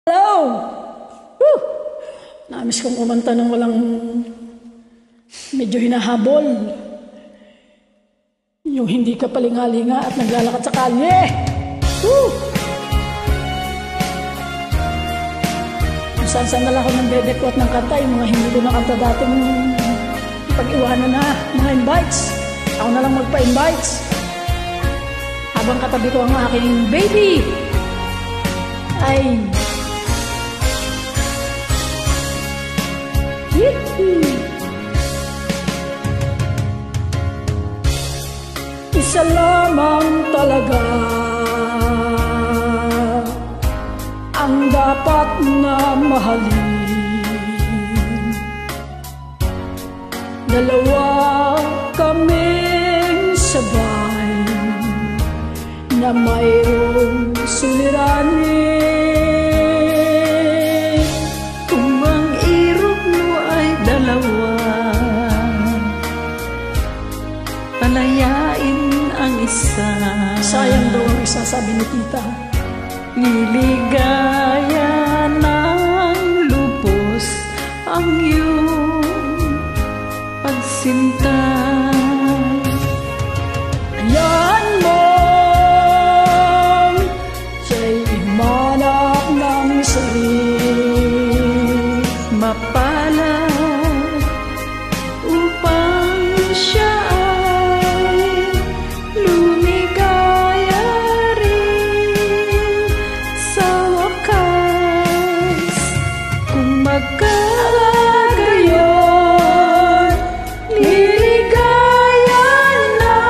Hello! Woo! Namiss kong kumanta ng walang medyo hinahabol. Yung hindi ka palingalinga at naglalakad sa kalye. Woo! Saan-saan na lang ako ng bebekot ng kanta, yung mga hindi ko nakanta dating pag-iwanan na mga invites. Ako na lang magpa-invites. Habang katabi ko ang aking baby. Ay... Isa lamang talaga ang dapat na mahalin. Dalawa kaming sabay na mayroong suliranin. Palayain ang isa. Sayang daw ang isa, sabi ni tita. Liligaya ng lubos ang iyong pagsinta. Ayan mo siya'y imanap ng sarili. Mapalad upang siya magkagayon, liligaya na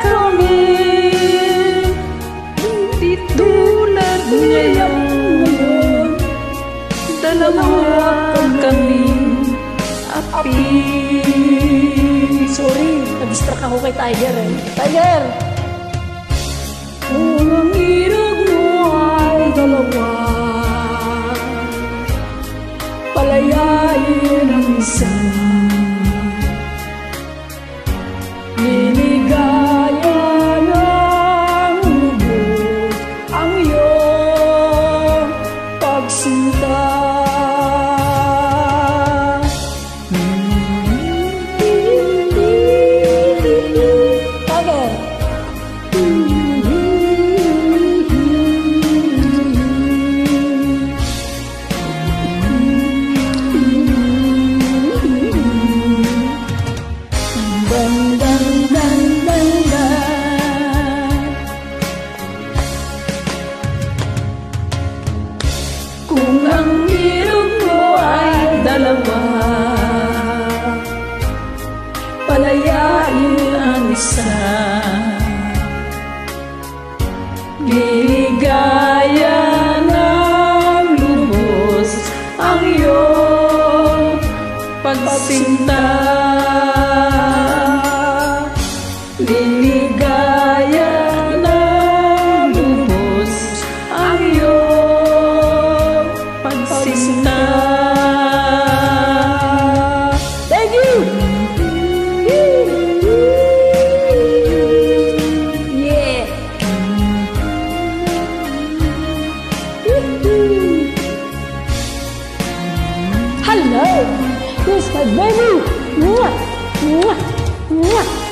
kami. Di tulad ngayon, dalawa kaming api. Sorry, nag-distract ako kay Tiger eh. Tiger! Kung ang irog mo ay dalawa, palayain ang isa. Liligaya ng lubos ang iyong pagsinta. Tiger! Kung ang irog mo ay dalawa, palayain ang isa. Liligaya ng lubos ang iyong pagsinta. Liligaya ng lubos ang iyong pagsinta. Thank you! Yeah! Hello! This is my baby! Mwah! Mwah! Mwah!